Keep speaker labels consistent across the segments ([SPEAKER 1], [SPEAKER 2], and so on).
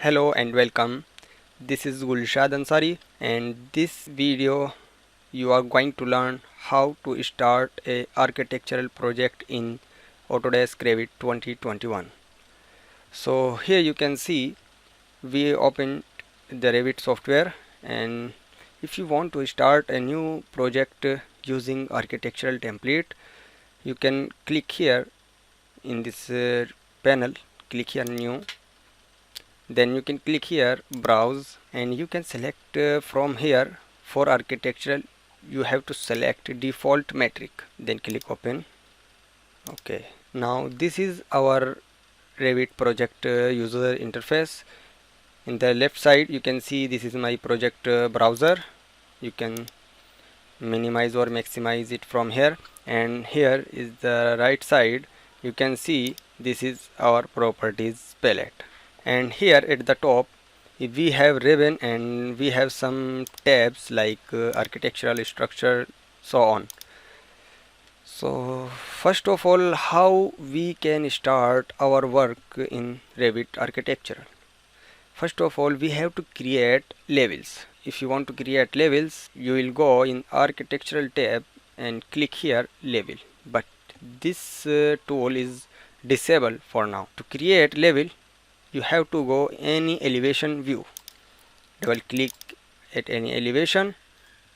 [SPEAKER 1] Hello and welcome. This is Gulshad Ansari, and this video you are going to learn how to start a architectural project in Autodesk Revit 2021. So here you can see we opened the Revit software, and if you want to start a new project using architectural template, you can click here in this panel, click here new. Then you can click here browse, and you can select from here. For architectural you have to select default metric, then click open. Okay, now this is our Revit project user interface. In the left side you can see this is my project browser. You can minimize or maximize it from here, and here is the right side. You can see this is our properties palette, and here at the top we have ribbon and we have some tabs like architectural structure, so on. So first of all, how we can start our work in Revit architecture? First of all, we have to create levels. If you want to create levels, you will go in architectural tab and click here level, but this tool is disabled for now. To create level, you have to go any elevation view, double click at any elevation,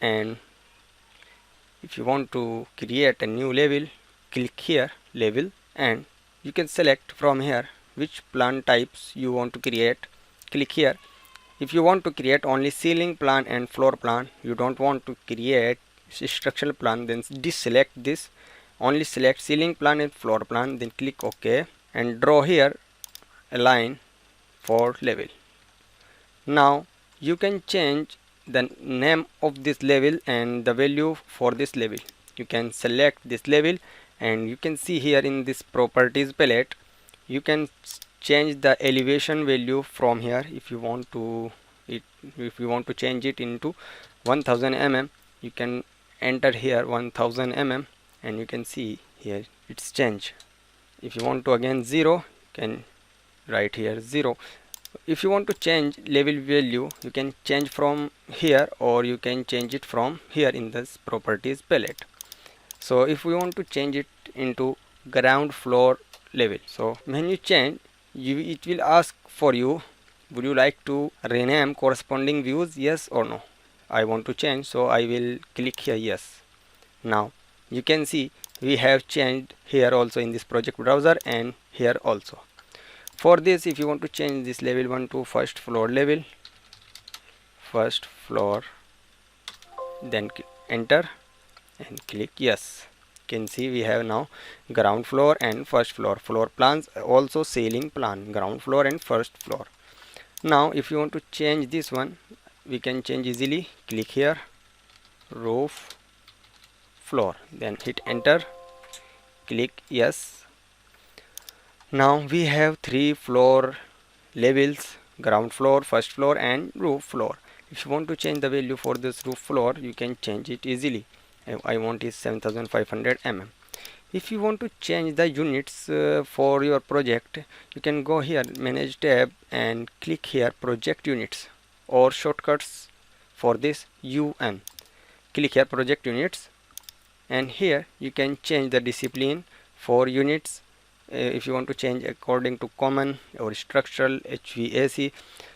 [SPEAKER 1] and if you want to create a new level, click here level, and you can select from here which plan types you want to create. Click here. If you want to create only ceiling plan and floor plan, you don't want to create structural plan, then deselect this, only select ceiling plan and floor plan, then click OK and draw here a line for level. Now you can change the name of this level and the value for this level. You can select this level, and you can see here in this properties palette you can change the elevation value from here. If you want to change it into 1000 mm, you can enter here 1000 mm, and you can see here it's changed. If you want to again 0, you can write here 0. If you want to change level value, you can change from here or you can change it from here in this properties palette. So if we want to change it into ground floor level, so when you change, it will ask for you, would you like to rename corresponding views, yes or no? I want to change, so I will click here yes. Now you can see we have changed here also in this project browser and here also. For this, if you want to change this level 1 to first floor level, first floor, then enter and click yes. You can see we have now ground floor and first floor, floor plans, also ceiling plan, ground floor and first floor. Now if you want to change this one, we can change easily. Click here roof, floor, then hit enter, click yes. Now we have 3 floor levels: ground floor, first floor and roof floor. If you want to change the value for this roof floor, you can change it easily. I want is 7500 mm. If you want to change the units for your project, you can go here manage tab and click here project units, or shortcuts for this UN. Click here project units, and here you can change the discipline for units. If you want to change according to common or structural, HVAC.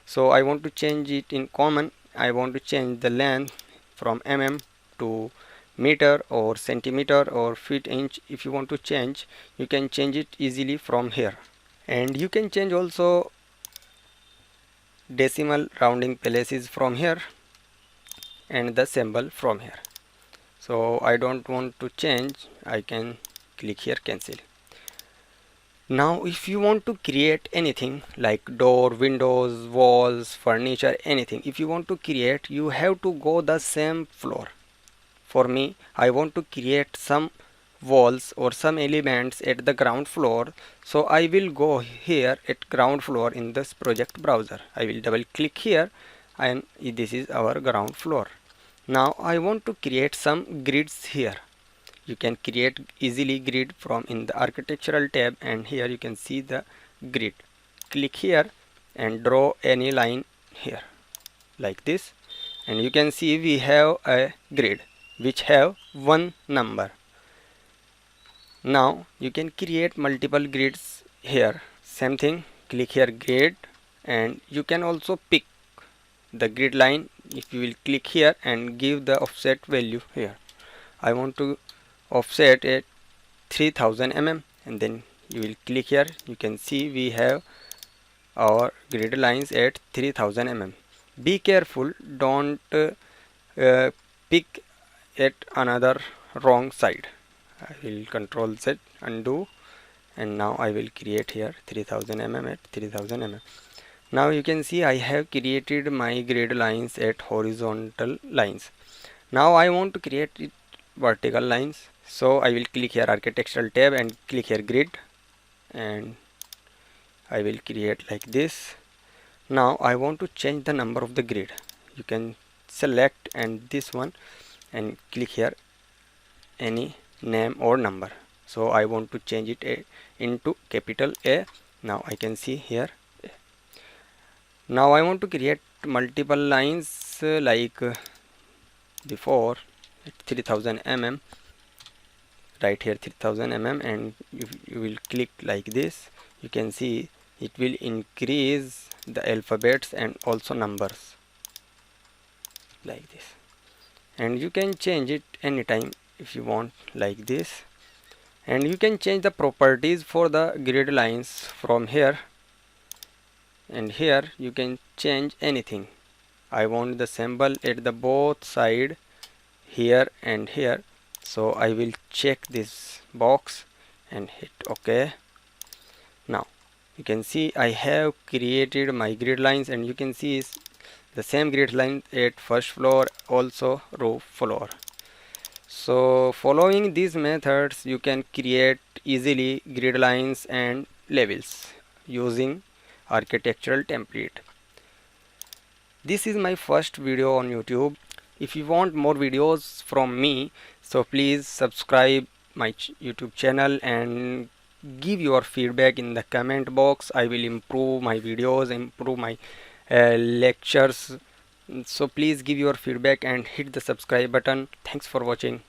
[SPEAKER 1] So I want to change it in common. I want to change the length from mm to meter or centimeter or feet inch. If you want to change, you can change it easily from here, and you can change also decimal rounding places from here and the symbol from here. So I don't want to change, I can click here cancel. Now if you want to create anything like door, windows, walls, furniture, anything, if you want to create, you have to go the same floor. For me, I want to create some walls or some elements at the ground floor, so I will go here at ground floor in this project browser. I will double click here, and this is our ground floor. Now I want to create some grids here. You can create easily grid from in the architectural tab, and here you can see the grid. Click here and draw any line here like this, and you can see we have a grid which have one number. Now you can create multiple grids here. Same thing, click here grid, and you can also pick the grid line. If you will click here and give the offset value here, I want to offset at 3000 mm, and then you will click here. You can see we have our grid lines at 3000 mm. Be careful, don't pick at another wrong side. I will control Z, undo, and now I will create here 3000 mm at 3000 mm. Now you can see I have created my grid lines at horizontal lines. Now I want to create it vertical lines, so I will click here architectural tab and click here grid, and I will create like this. Now I want to change the number of the grid. You can select and this one and click here any name or number. So I want to change it into capital A. Now I can see here. Now I want to create multiple lines before 3000 mm, right here 3000 mm, and you will click like this. You can see it will increase the alphabets and also numbers like this, and you can change it anytime if you want like this. And you can change the properties for the grid lines from here, and here you can change anything. I want the symbol at the both side here and here, so I will check this box and hit OK. Now you can see I have created my grid lines, and you can see the same grid line at first floor, also roof floor. So following these methods you can create easily grid lines and levels using architectural template. This is my first video on YouTube. If you want more videos from me, so please subscribe my YouTube channel and give your feedback in the comment box. I will improve my videos, improve my lectures. So please give your feedback and hit the subscribe button. Thanks for watching.